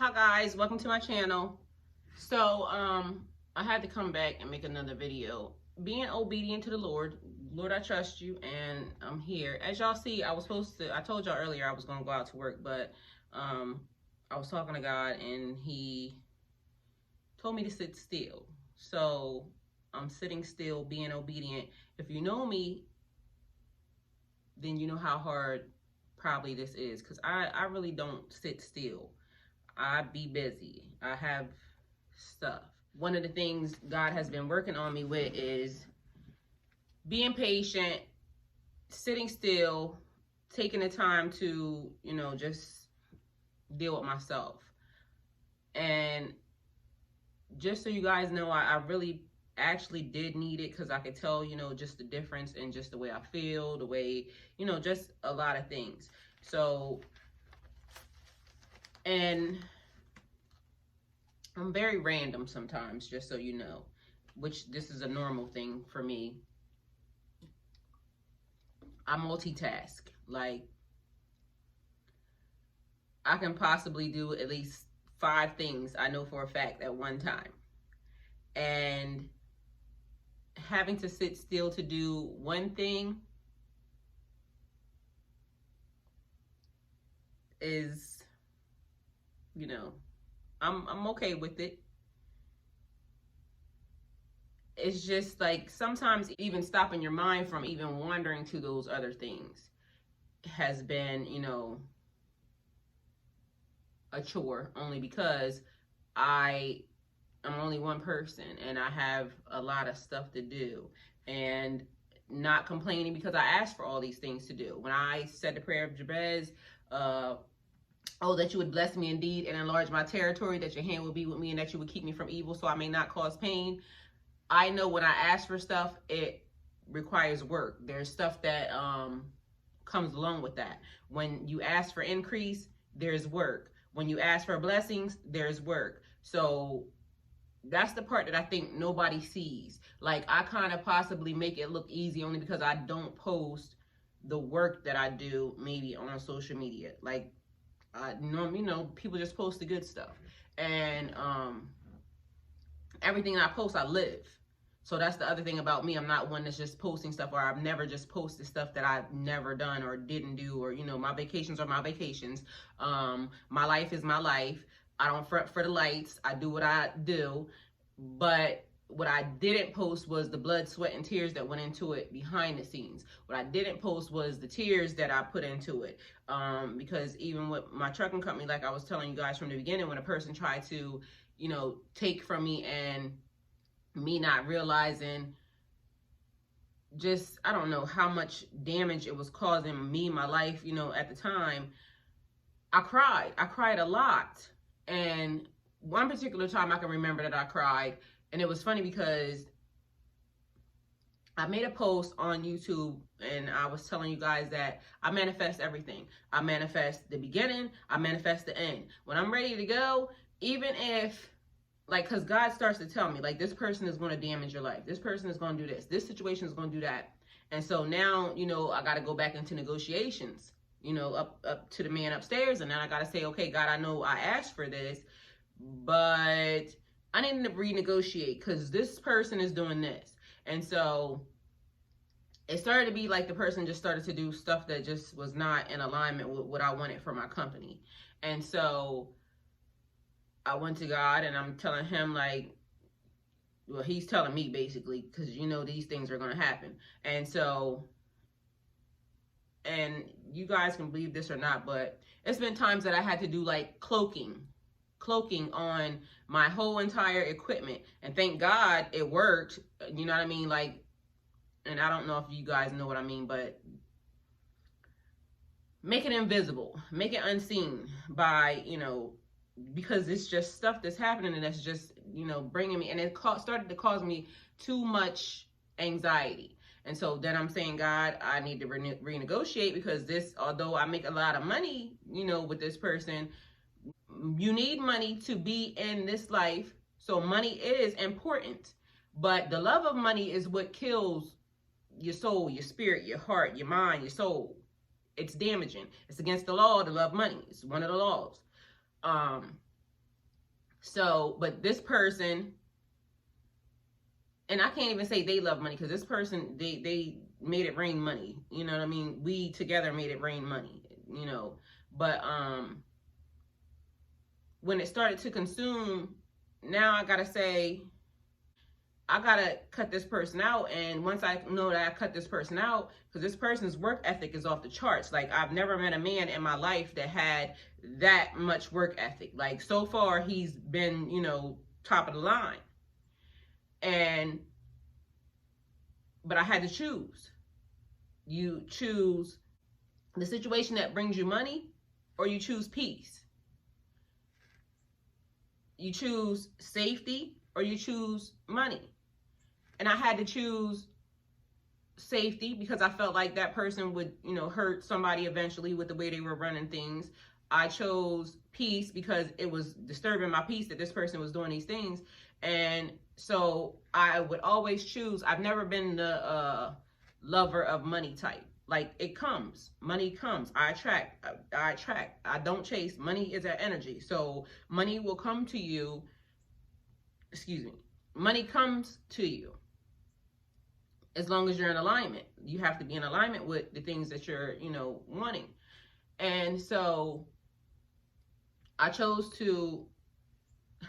Hi guys, welcome to my channel. So I had to come back and make another video. Being obedient to the Lord. Lord, I trust you and I'm here. As y'all see, I told y'all earlier I was gonna go out to work, but I was talking to God and he told me to sit still. So I'm sitting still, being obedient. If you know me, then you know how hard probably this is, because I really don't sit still. I be busy. I have stuff. One of the things God has been working on me with is being patient, sitting still, taking the time to, just deal with myself. And just so you guys know, I really actually did need it, because I could tell, just the difference in just the way I feel, the way, just a lot of things. So, and I'm very random sometimes, just so you know, which this is a normal thing for me. I multitask. Like, I can possibly do at least 5 things I know for a fact at one time. And having to sit still to do one thing is, I'm okay with it. It's just like sometimes even stopping your mind from even wandering to those other things has been, a chore, only because I'm only one person and I have a lot of stuff to do, and not complaining because I asked for all these things to do. When I said the prayer of Jabez, oh, that you would bless me indeed and enlarge my territory, that your hand would be with me and that you would keep me from evil so I may not cause pain. I know when I ask for stuff, it requires work. There's stuff that comes along with that. When you ask for increase, there's work. When you ask for blessings, there's work. So that's the part that I think nobody sees. Like, I kind of possibly make it look easy only because I don't post the work that I do maybe on social media. Like, people just post the good stuff. And everything I post, I live. So that's the other thing about me. I'm not one that's just posting stuff, or I've never just posted stuff that I've never done or didn't do, or, my vacations are my vacations. My life is my life. I don't front for the lights. I do what I do. But what I didn't post was the blood, sweat, and tears that went into it behind the scenes. What I didn't post was the tears that I put into it. Because even with my trucking company, like I was telling you guys from the beginning, when a person tried to, take from me, and me not realizing just, I don't know how much damage it was causing me, my life, at the time, I cried a lot. And one particular time I can remember that I cried, and it was funny because I made a post on YouTube and I was telling you guys that I manifest everything. I manifest the beginning, I manifest the end. When I'm ready to go, even if, like, because God starts to tell me, like, this person is going to damage your life. This person is going to do this. This situation is going to do that. And so now, I got to go back into negotiations, up to the man upstairs. And then I got to say, okay, God, I know I asked for this, but I need to renegotiate because this person is doing this. And so it started to be like the person just started to do stuff that just was not in alignment with what I wanted for my company. And so I went to God and I'm telling him, like, well, he's telling me basically, because these things are going to happen. And so, and you guys can believe this or not, but it's been times that I had to do like cloaking on my whole entire equipment. And thank God it worked. You know what I mean? Like, and I don't know if you guys know what I mean, but make it invisible, make it unseen by, because it's just stuff that's happening and that's just, bringing me, and it started to cause me too much anxiety. And so then I'm saying, God, I need to renegotiate, because this, although I make a lot of money, with this person, you need money to be in this life. So money is important, but the love of money is what kills your soul, your spirit, your heart, your mind, your soul. It's damaging. It's against the law to love money. It's one of the laws. So, but this person, and I can't even say they love money, because this person, they made it rain money. You know what I mean? We together made it rain money, you know. But when it started to consume, now I gotta say, I gotta cut this person out. And once I know that I cut this person out, because this person's work ethic is off the charts. Like, I've never met a man in my life that had that much work ethic. Like, so far he's been, you know, top of the line. But I had to choose. You choose the situation that brings you money, or you choose peace. You choose safety, or you choose money. And I had to choose safety, because I felt like that person would, you know, hurt somebody eventually with the way they were running things. I chose peace because it was disturbing my peace that this person was doing these things. And so I would always choose. I've never been the lover of money type. Like, it comes, money comes. I attract. I don't chase. Money is an energy. So money will come to you. Excuse me. Money comes to you as long as you're in alignment. You have to be in alignment with the things that you're, you know, wanting. And so I chose to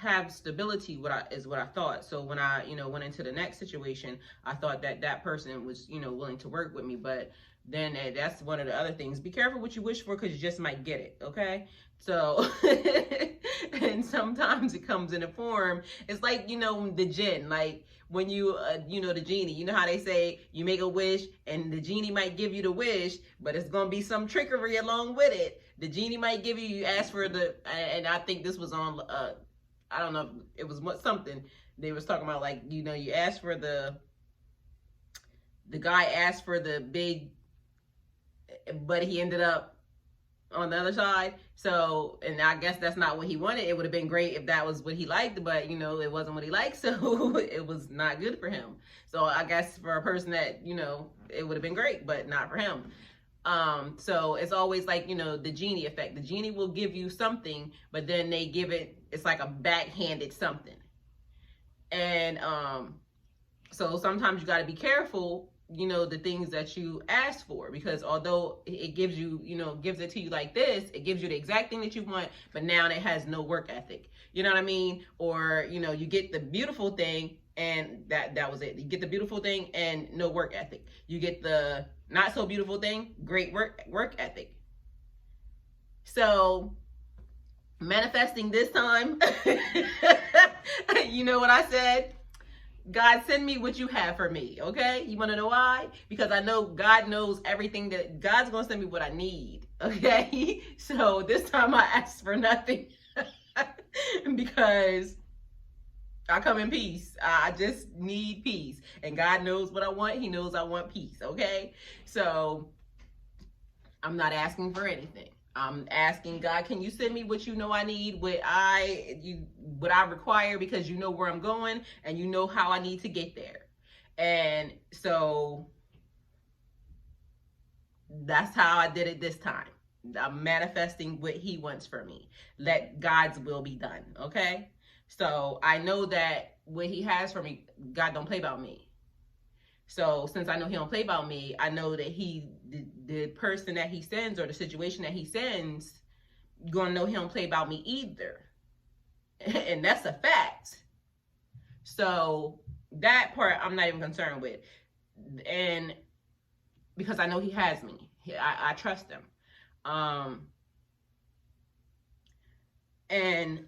have stability, what I thought. So when I, you know, went into the next situation, I thought that that person was, you know, willing to work with me. But then that's one of the other things. Be careful what you wish for, because you just might get it, okay? So, and sometimes it comes in a form, it's like, you know, the jinn, like when you, you know, the genie, you know how they say you make a wish and the genie might give you the wish, but it's going to be some trickery along with it. The genie might give you, you ask for the, and I think this was on, I don't know, it was something they was talking about, like, you know, you ask for the guy asked for the big, but he ended up on the other side. So, and I guess that's not what he wanted. It would have been great if that was what he liked, but, you know, it wasn't what he liked, so it was not good for him. So I guess for a person that, you know, it would have been great, but not for him. So it's always like, you know, the genie effect. The genie will give you something, but then they give it, it's like a backhanded something. And so sometimes you got to be careful, you know, the things that you ask for, because although it gives you, you know, gives it to you like this, it gives you the exact thing that you want, but now it has no work ethic. You know what I mean? Or, you know, you get the beautiful thing and that was it. You get the beautiful thing and no work ethic. You get the not so beautiful thing, great work ethic. So manifesting this time, you know what I said? God, send me what you have for me, okay? You want to know why? Because I know God knows everything, that God's going to send me what I need, okay? So this time I asked for nothing because I come in peace. I just need peace. And God knows what I want. He knows I want peace, okay? So I'm not asking for anything. I'm asking God, can you send me what you know I need, what I require, because you know where I'm going and you know how I need to get there. And so that's how I did it this time. I'm manifesting what he wants for me. Let God's will be done, okay? So I know that what he has for me, God don't play about me. So since I know he don't play about me, I know that the person that he sends, or the situation that he sends, gonna know he don't play about me either. And that's a fact. So that part I'm not even concerned with. And because I know he has me. I trust him. And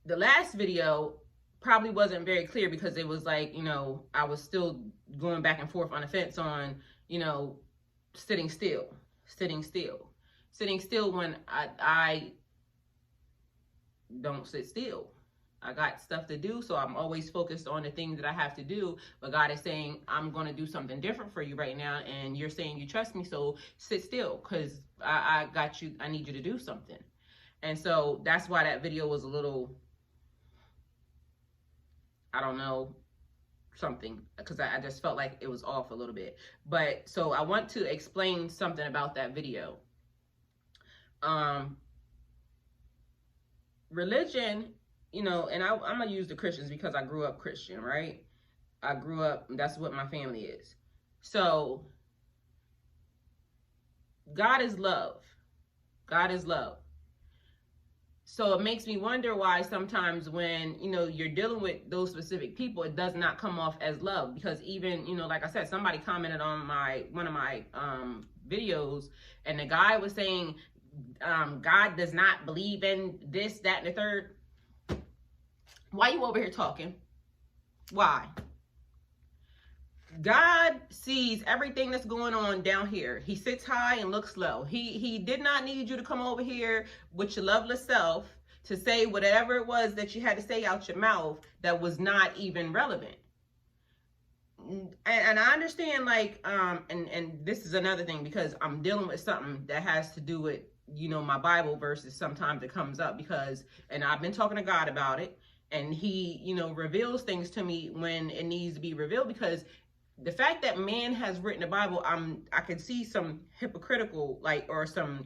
the last video probably wasn't very clear, because it was like, you know, I was still going back and forth on the fence on, you know, sitting still when I don't sit still. I got stuff to do, so I'm always focused on the things that I have to do. But God is saying, I'm going to do something different for you right now, and you're saying you trust me, so sit still, because I got you. I need you to do something. And so that's why that video was a little, I don't know, something, because I just felt like it was off a little bit. But so I want to explain something about that video. Religion, you know, and I'm going to use the Christians because I grew up Christian, right? I grew up, that's what my family is. So God is love. God is love. So it makes me wonder why sometimes when, you know, you're dealing with those specific people, it does not come off as love. Because even, you know, like I said, somebody commented on one of my videos, and the guy was saying, God does not believe in this, that, and the third. Why you over here talking? Why? God sees everything that's going on down here. He sits high and looks low. He did not need you to come over here with your loveless self to say whatever it was that you had to say out your mouth that was not even relevant. And I understand, like, and this is another thing, because I'm dealing with something that has to do with, you know, my Bible verses. Sometimes it comes up because, and I've been talking to God about it, and he, you know, reveals things to me when it needs to be revealed, because the fact that man has written the Bible, I can see some hypocritical, like, or some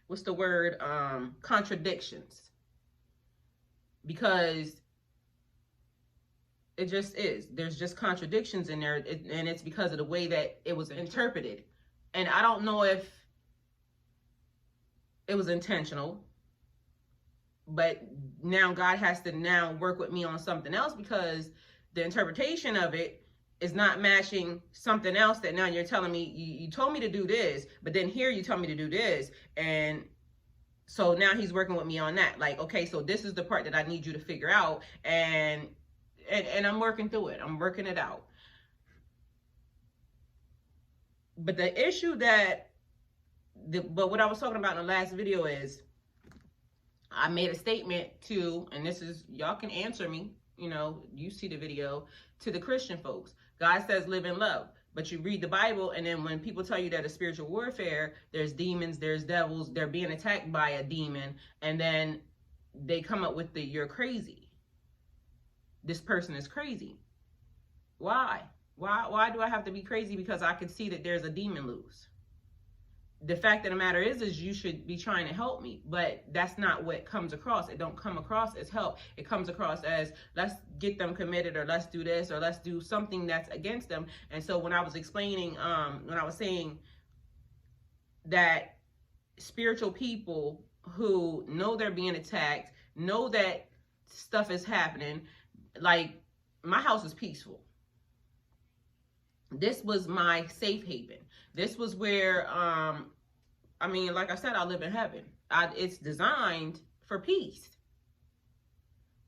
what's the word, contradictions, because it just is. There's just contradictions in there, and it's because of the way that it was interpreted. And I don't know if it was intentional, but now God has to now work with me on something else, because the interpretation of it is not matching something else that now you're telling me, you told me to do this, but then here you tell me to do this. And so now he's working with me on that. Like, okay, so this is the part that I need you to figure out. And I'm working through it. I'm working it out. But the issue but what I was talking about in the last video is, I made a statement to, and this is, y'all can answer me, you know, you see the video, to the Christian folks. God says live in love, but you read the Bible, and then when people tell you that it's spiritual warfare, there's demons, there's devils, they're being attacked by a demon, and then they come up with the, you're crazy. This person is crazy. Why? Why do I have to be crazy because I can see that there's a demon loose? The fact of the matter is you should be trying to help me, but that's not what comes across. It don't come across as help. It comes across as, let's get them committed, or let's do this, or let's do something that's against them. And so when I was explaining, when I was saying that spiritual people who know they're being attacked, know that stuff is happening, like, my house is peaceful. This was my safe haven. This was where, I mean, like I said, I live in heaven. It's designed for peace.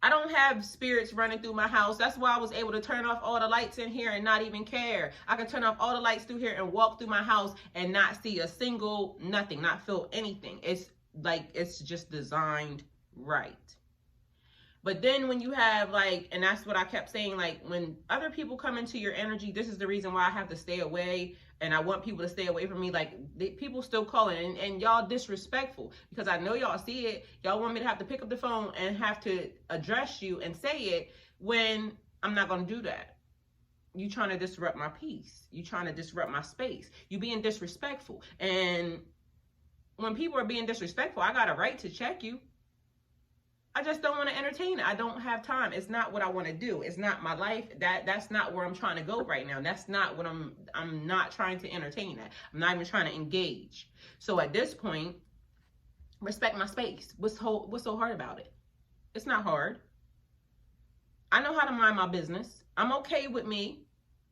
I don't have spirits running through my house. That's why I was able to turn off all the lights in here and not even care. I can turn off all the lights through here and walk through my house and not see a single nothing, not feel anything. It's like, it's just designed right. But then when you have, like, and that's what I kept saying, like, when other people come into your energy, this is the reason why I have to stay away, and I want people to stay away from me. Like, people still calling, and y'all disrespectful, because I know y'all see it. Y'all want me to have to pick up the phone and have to address you and say it, when I'm not going to do that. You trying to disrupt my peace. You trying to disrupt my space. You being disrespectful. And when people are being disrespectful, I got a right to check you. I just don't want to entertain it. I don't have time. It's not what I want to do. It's not my life. That's not where I'm trying to go right now. That's not what I'm not trying to entertain that. I'm not even trying to engage. So at this point, respect my space. What's so hard about it? It's not hard. I know how to mind my business. I'm okay with me.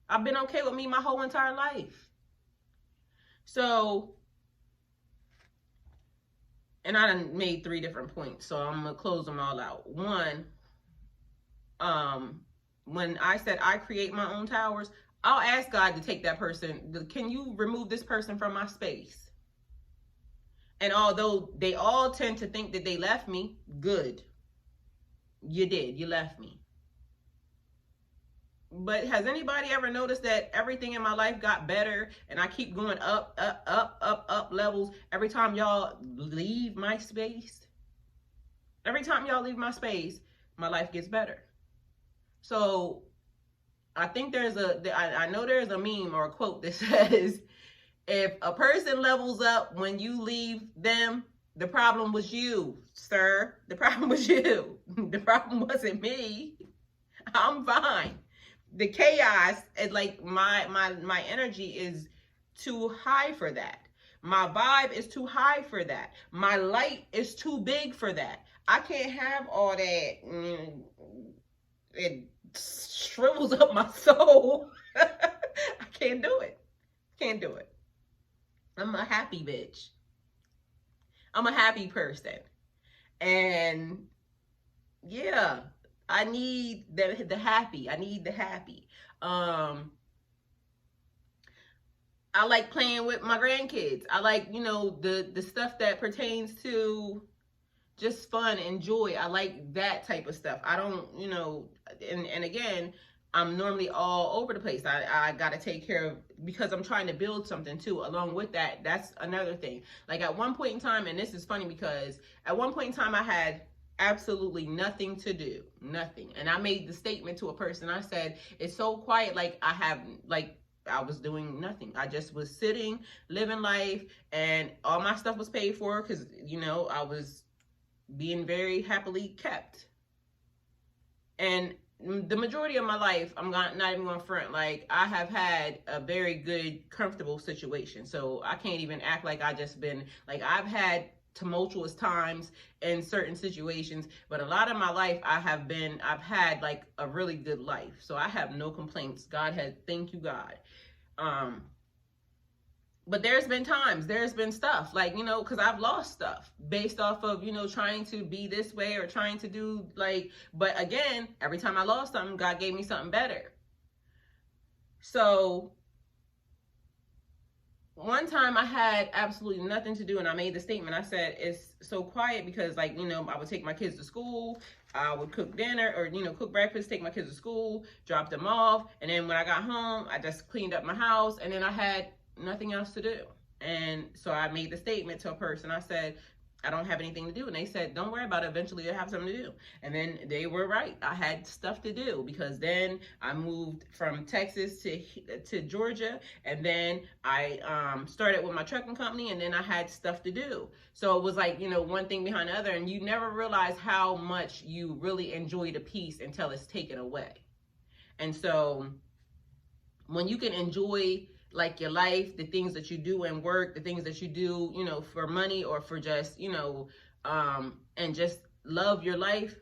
I've been okay with me my whole entire life. So, and I done made 3 different points, so I'm gonna close them all out. One, when I said I create my own towers, I'll ask God to take that person. Can you remove this person from my space? And although they all tend to think that they left me, good. You did, you left me. But has anybody ever noticed that everything in my life got better, and I keep going up levels every time y'all leave my space? Every time y'all leave my space, my life gets better. So I think I know there's a meme or a quote that says, if a person levels up when you leave them, The problem was you, sir. The problem was you. The problem wasn't me. I'm fine. The chaos and like my energy is too high for that. My vibe is too high for that. My light is too big for that. I can't have all that. It shrivels up my soul. I can't do it. Can't do it. I'm a happy bitch. I'm a happy person. And yeah, I need the happy. I need the happy. I like playing with my grandkids. I like, you know, the stuff that pertains to just fun and joy. I like that type of stuff. I don't, you know, and again, I'm normally all over the place. I got to take care of, because I'm trying to build something too. Along with that, that's another thing. Like at one point in time, and this is funny because at one point in time I had absolutely nothing to do, nothing. And I made the statement to a person. I said, it's so quiet. Like I was doing nothing. I just was sitting, living life, and all my stuff was paid for because, you know, I was being very happily kept. And the majority of my life, I'm not even going to front, like I have had a very good, comfortable situation. So I can't even act like I just been, like I've had tumultuous times in certain situations, but a lot of my life I've had like a really good life. So I have no complaints. God had, thank you, God. But there's been times, there's been stuff like, you know, because I've lost stuff based off of, you know, trying to be this way or trying to do like, but again, every time I lost something, God gave me something better. So one time I had absolutely nothing to do and I made the statement. I said, it's so quiet because, like, you know, I would take my kids to school, I would cook dinner or, you know, cook breakfast, take my kids to school, drop them off. And then when I got home, I just cleaned up my house and then I had nothing else to do. And so I made the statement to a person. I said, I don't have anything to do. And they said, don't worry about it. Eventually you'll have something to do. And then they were right. I had stuff to do because then I moved from Texas to Georgia. And then I started with my trucking company and then I had stuff to do. So it was like, you know, one thing behind the other. And you never realize how much you really enjoy the peace until it's taken away. And so when you can enjoy like your life, the things that you do in work, the things that you do, you know, for money or for just, you know, and just love your life,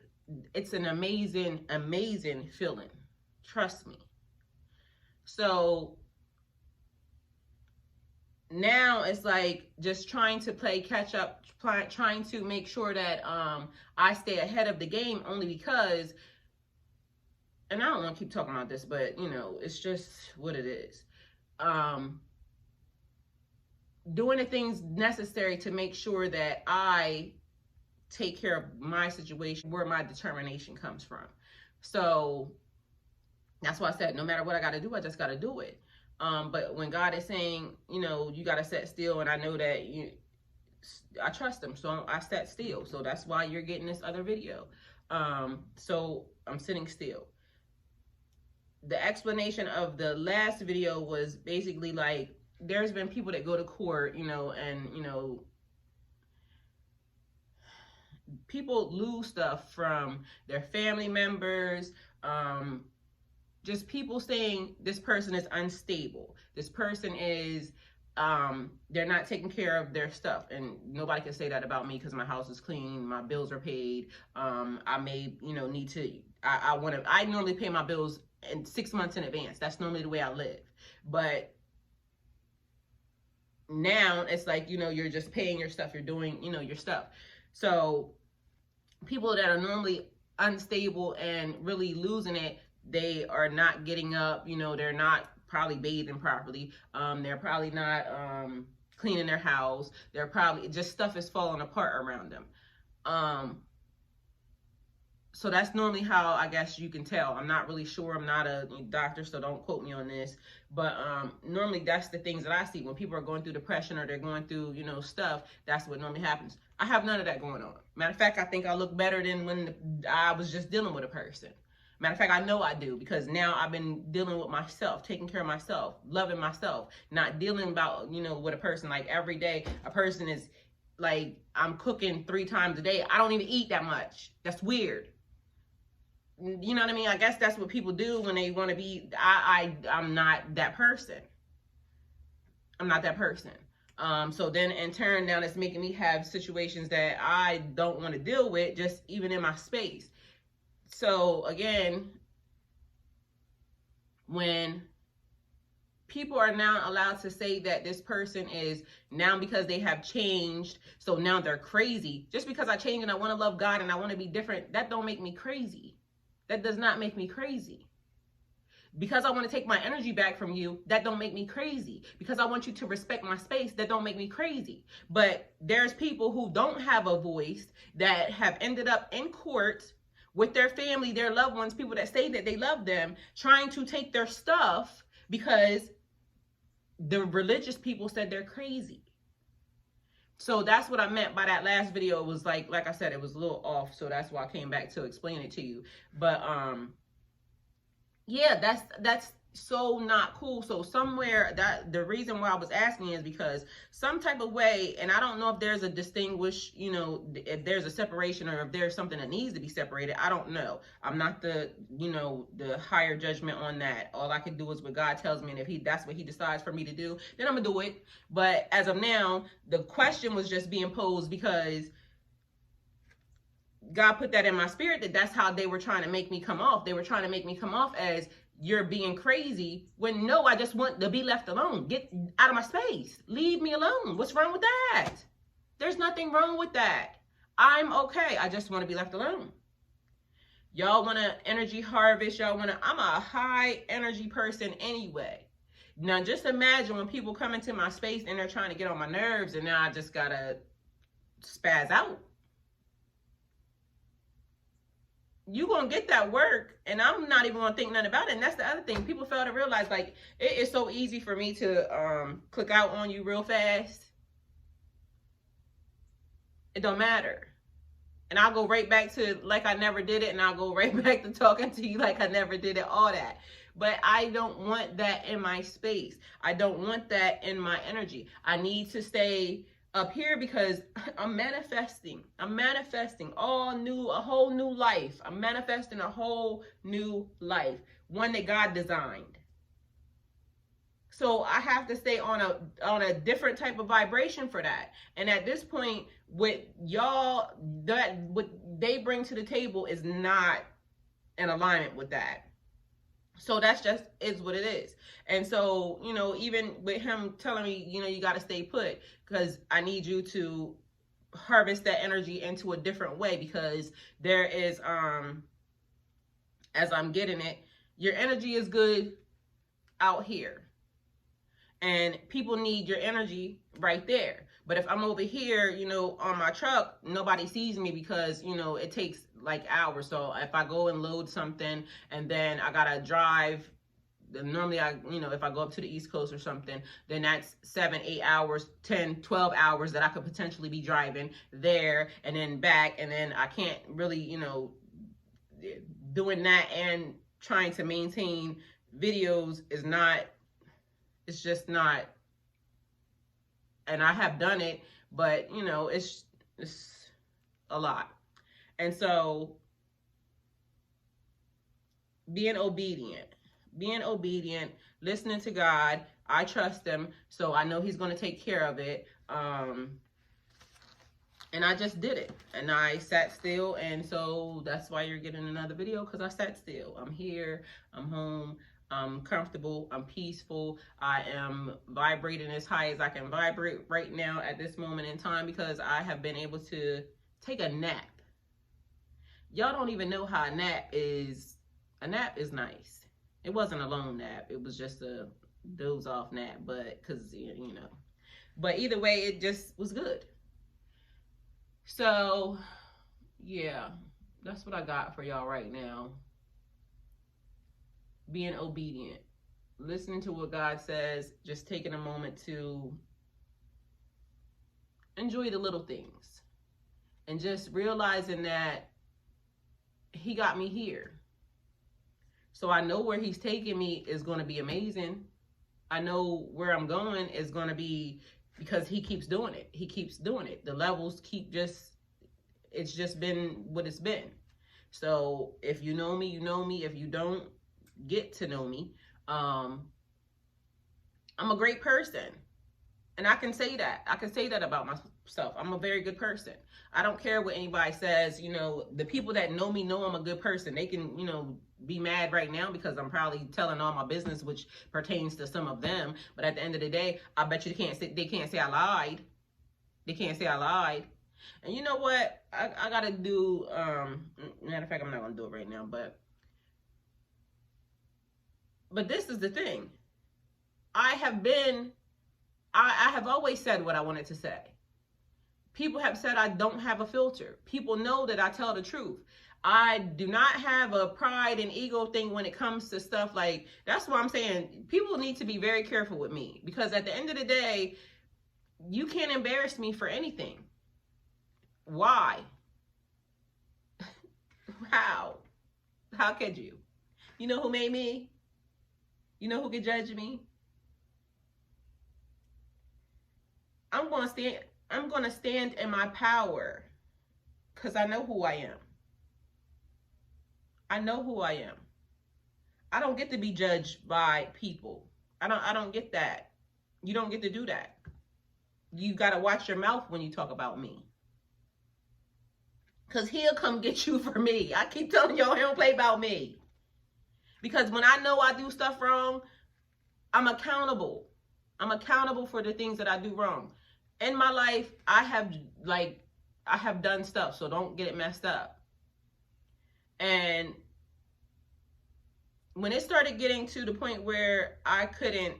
it's an amazing, amazing feeling. Trust me. So now it's like just trying to play catch up, trying to make sure that I stay ahead of the game only because, and I don't want to keep talking about this, but you know, it's just what it is. Doing the things necessary to make sure that I take care of my situation, where my determination comes from. So that's why I said, no matter what I got to do, I just got to do it. But when God is saying, you know, you got to sit still, and I know that I trust him, so I sat still. So that's why you're getting this other video. So I'm sitting still. The explanation of the last video was basically like, there's been people that go to court, you know, and, you know, people lose stuff from their family members, just people saying this person is unstable. This person is, they're not taking care of their stuff. And nobody can say that about me because my house is clean, my bills are paid. I may, you know, need to, I normally pay my bills in 6 months in advance. That's normally the way I live. But now it's like, you know, you're just paying your stuff, you're doing, you know, your stuff. So people that are normally unstable and really losing it, they are not getting up, you know, they're not probably bathing properly. They're probably not cleaning their house. They're probably just stuff is falling apart around them. So that's normally how I guess you can tell. I'm not really sure. I'm not a doctor, so don't quote me on this. But normally that's the things that I see when people are going through depression or they're going through, you know, stuff. That's what normally happens. I have none of that going on. Matter of fact, I think I look better than when I was just dealing with a person. Matter of fact, I know I do because now I've been dealing with myself, taking care of myself, loving myself, not dealing about, you know, with a person like every day. A person is like I'm cooking 3 times a day. I don't even eat that much. That's weird. You know what I mean? I guess that's what people do when they want to be. I'm not that person. I'm not that person. So then in turn, now that's making me have situations that I don't want to deal with, just even in my space. So again, when people are now allowed to say that this person is now because they have changed, so now they're crazy. Just because I change and I want to love God and I want to be different, that don't make me crazy. That does not make me crazy. Because I want to take my energy back from you, that don't make me crazy. Because I want you to respect my space, that don't make me crazy. But there's people who don't have a voice that have ended up in court with their family, their loved ones, people that say that they love them, trying to take their stuff because the religious people said they're crazy. So that's what I meant by that last video. It was like I said, it was a little off. So that's why I came back to explain it to you. But yeah, that's so not cool. So somewhere, that the reason why I was asking is because some type of way, and I don't know if there's a distinguish, you know, if there's a separation or if there's something that needs to be separated. I don't know. I'm not the, you know, the higher judgment on that. All I can do is what God tells me, and if that's what he decides for me to do, then I'm gonna do it. But as of now, the question was just being posed because God put that in my spirit, that's how they were trying to make me come off. They were trying to make me come off as you're being crazy, when no, I just want to be left alone. Get out of my space. Leave me alone. What's wrong with that? There's nothing wrong with that. I'm okay. I just want to be left alone. Y'all want to energy harvest. Y'all want to, I'm a high energy person anyway. Now just imagine when people come into my space and they're trying to get on my nerves and now I just gotta spaz out. You gonna get that work, and I'm not even gonna think nothing about it. And that's the other thing. People fail to realize, like, it is so easy for me to click out on you real fast. It don't matter. And I'll go right back to like I never did it, and I'll go right back to talking to you like I never did it, all that. But I don't want that in my space. I don't want that in my energy. I need to stay up here because I'm manifesting a whole new life. I'm manifesting a whole new life, one that God designed. So I have to stay on a different type of vibration for that. And at this point, with y'all, that what they bring to the table is not in alignment with that. So that's just is what it is. And so, you know, even with him telling me, you know, you got to stay put because I need you to harvest that energy into a different way, because there is, as I'm getting it, your energy is good out here and people need your energy right there. But if I'm over here, you know, on my truck, nobody sees me because, you know, it takes like hours. So if I go and load something and then I gotta drive, normally you know, if I go up to the East Coast or something, then that's 7, 8 hours, 10, 12 hours that I could potentially be driving there and then back. And then I can't really, you know, doing that and trying to maintain videos is not, it's just not. And I have done it, but you know, it's a lot. And so being obedient, listening to God, I trust him. So I know he's going to take care of it. And I just did it and I sat still. And so that's why you're getting another video, because I sat still. I'm here, I'm home. I'm comfortable, I'm peaceful, I am vibrating as high as I can vibrate right now at this moment in time, because I have been able to take a nap. Y'all don't even know how a nap is nice. It wasn't a long nap, it was just a doze off nap, but because, you know, but either way, it just was good. So yeah, that's what I got for y'all right now. Being obedient, listening to what God says, just taking a moment to enjoy the little things and just realizing that he got me here. So I know where he's taking me is going to be amazing. I know where I'm going is going to be because he keeps doing it. He keeps doing it. The levels keep it's just been what it's been. So if you know me, you know me. If you don't get to know me, I'm a great person. And I can say that. I can say that about myself. I'm a very good person. I don't care what anybody says. You know, the people that know me know I'm a good person. They can, you know, be mad right now because I'm probably telling all my business, which pertains to some of them. But at the end of the day, I bet you they can't say I lied. They can't say I lied. And you know what? I gotta do, matter of fact, I'm not gonna do it right now, but this is the thing. I have always said what I wanted to say. People have said I don't have a filter. People know that I tell the truth. I do not have a pride and ego thing when it comes to stuff like, that's what I'm saying. People need to be very careful with me, because at the end of the day, you can't embarrass me for anything. Why? How? How could you? You know who made me? You know who could judge me? I'm going to stand in my power, because I know who I am. I know who I am. I don't get to be judged by people. I don't get that. You don't get to do that. You got to watch your mouth when you talk about me, because he'll come get you for me. I keep telling y'all, he don't play about me. Because when I know I do stuff wrong, I'm accountable. I'm accountable for the things that I do wrong. In my life, I have done stuff, so don't get it messed up. And when it started getting to the point where I couldn't,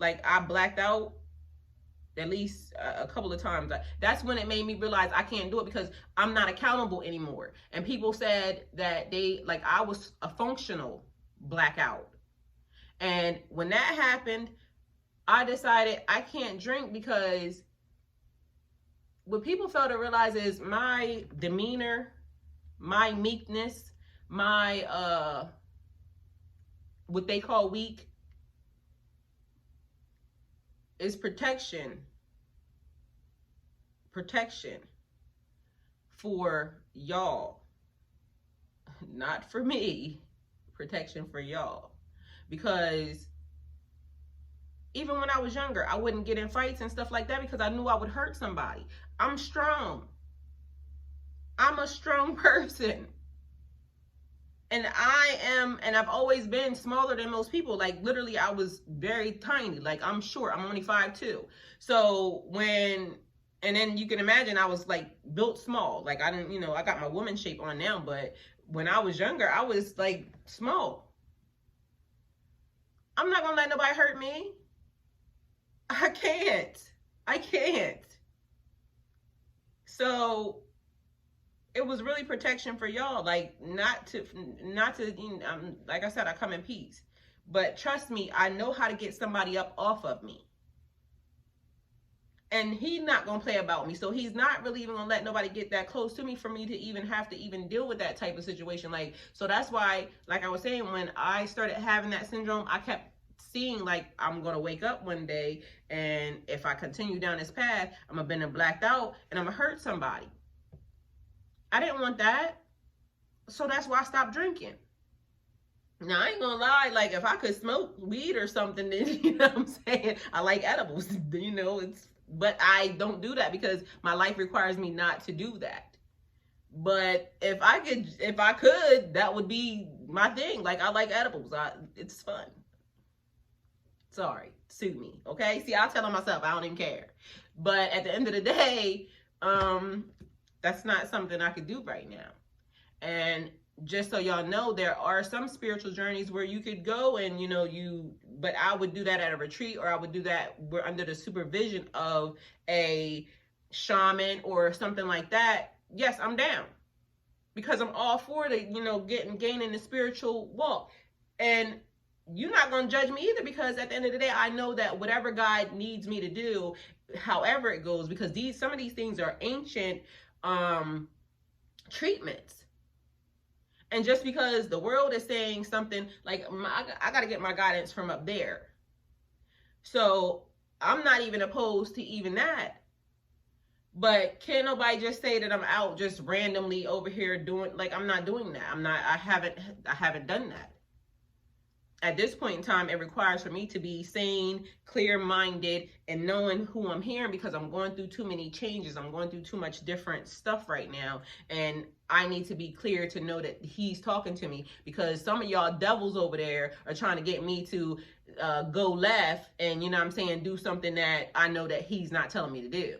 I blacked out at least a couple of times, that's when it made me realize I can't do it, because I'm not accountable anymore. And people said that I was a functional blackout. And when that happened, I decided I can't drink, because what people fail to realize is my demeanor, my meekness, my what they call weak, is protection for y'all, not for me. Protection for y'all. Because even when I was younger, I wouldn't get in fights and stuff like that, because I knew I would hurt somebody. I'm strong. I'm a strong person. And I've always been smaller than most people. Literally, I was very tiny. I'm short. I'm only 5'2". So and then you can imagine I was built small. I didn't, I got my woman shape on now, but when I was younger, I was small. I'm not gonna let nobody hurt me. I can't. So it was really protection for y'all, not to, like I said, I come in peace. But trust me, I know how to get somebody up off of me. And he's not gonna play about me. So he's not really even gonna let nobody get that close to me for me to even have to even deal with that type of situation. So that's why, like I was saying, when I started having that syndrome, I kept seeing I'm gonna wake up one day, and if I continue down this path, I'm gonna be blacked out and I'm gonna hurt somebody. I didn't want that. So that's why I stopped drinking. Now, I ain't gonna lie, if I could smoke weed or something, then, you know what I'm saying? I like edibles, but I don't do that because my life requires me not to do that. But if I could, that would be my thing. I like edibles. It's fun. Sorry, sue me, okay? See, I'll tell myself I don't even care. But at the end of the day, that's not something I could do right now. And just so y'all know, there are some spiritual journeys where you could go and, but I would do that at a retreat, or I would do that under the supervision of a shaman or something like that. Yes, I'm down, because I'm all for the, gaining the spiritual walk. And you're not going to judge me either, because at the end of the day, I know that whatever God needs me to do, however it goes, because some of these things are ancient treatments. And just because the world is saying something, I got to get my guidance from up there. So I'm not even opposed to even that. But can't nobody just say that I'm out just randomly over here doing, like, I'm not doing that. I haven't done that. At this point in time, it requires for me to be sane, clear-minded, and knowing who I'm hearing, because I'm going through too many changes. I'm going through too much different stuff right now. And I need to be clear to know that he's talking to me, because some of y'all devils over there are trying to get me to go left and, you know what I'm saying, do something that I know that he's not telling me to do.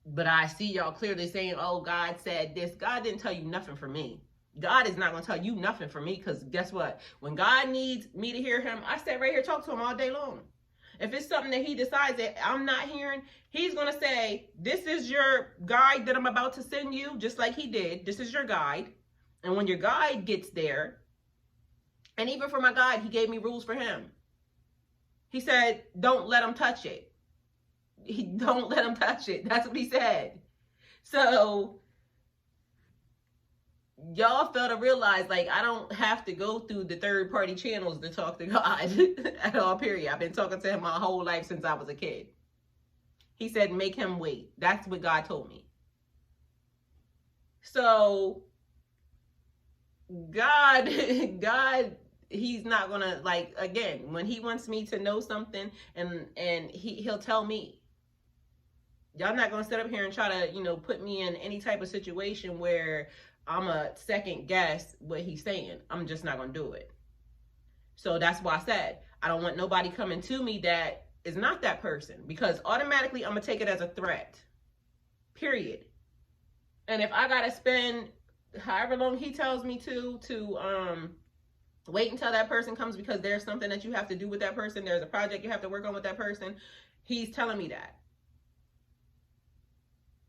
But I see y'all clearly saying, oh, God said this. God didn't tell you nothing for me. God is not going to tell you nothing for me, because guess what? When God needs me to hear him, I sit right here, talk to him all day long. If it's something that he decides that I'm not hearing, he's going to say, this is your guide that I'm about to send you, just like he did. This is your guide. And when your guide gets there, and even for my guide, he gave me rules for him. He said, don't let him touch it. Don't let him touch it. That's what he said. So y'all fail to realize, like, I don't have to go through the third party channels to talk to God at all, period. I've been talking to him my whole life since I was a kid. He said, make him wait. That's what God told me. So God, he's not gonna, like, again, when he wants me to know something, and he'll tell me. Y'all not gonna sit up here and try to, you know, put me in any type of situation where I'm a second guess what he's saying. I'm just not gonna do it. So that's why I said I don't want nobody coming to me that is not that person, because automatically I'm gonna take it as a threat. Period. And if I gotta spend however long he tells me to wait until that person comes, because there's something that you have to do with that person, there's a project you have to work on with that person, he's telling me that.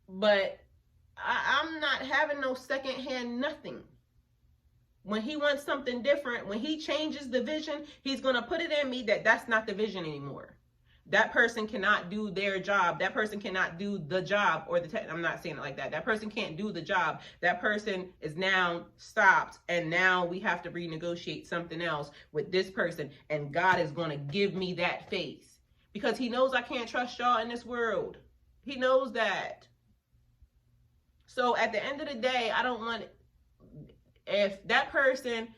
But I'm not having no secondhand nothing. When he wants something different, when he changes the vision, he's going to put it in me that that's not the vision anymore. That person cannot do their job. That person cannot do the job, or I'm not saying it like that. That person can't do the job. That person is now stopped, and now we have to renegotiate something else with this person. And God is going to give me that face, because he knows I can't trust y'all in this world. He knows that. So at the end of the day, I don't want, if that person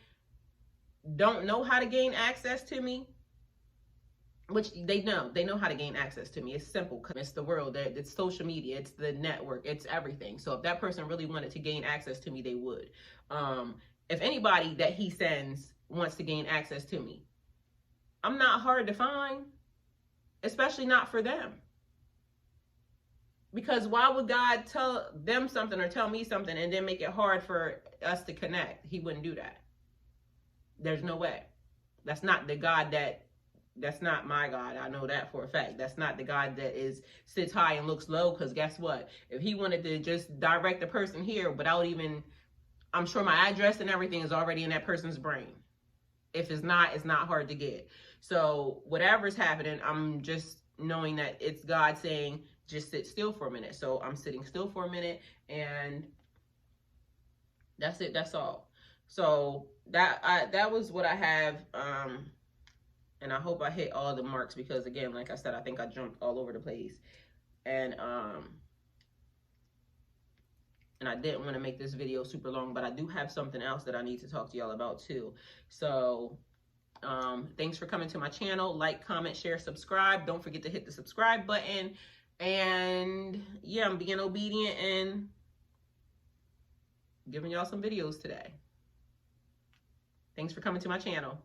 don't know how to gain access to me, which they know how to gain access to me. It's simple. It's the world. It's social media. It's the network. It's everything. So if that person really wanted to gain access to me, they would. If anybody that he sends wants to gain access to me, I'm not hard to find, especially not for them. Because why would God tell them something or tell me something and then make it hard for us to connect? He wouldn't do that. There's no way. That's not the God that's not my God. I know that for a fact. That's not the God that sits high and looks low, because guess what? If he wanted to just direct the person here without even, I'm sure my address and everything is already in that person's brain. If it's not hard to get. So whatever's happening, I'm just knowing that it's God saying, just sit still for a minute. So I'm sitting still for a minute, and that's it. That's all. So that was what I have. And I hope I hit all the marks, because again, like I said, I think I jumped all over the place, and I didn't want to make this video super long, but I do have something else that I need to talk to y'all about too. So thanks for coming to my channel. Like, comment, share, subscribe. Don't forget to hit the subscribe button. And yeah, I'm being obedient and giving y'all some videos today. Thanks for coming to my channel.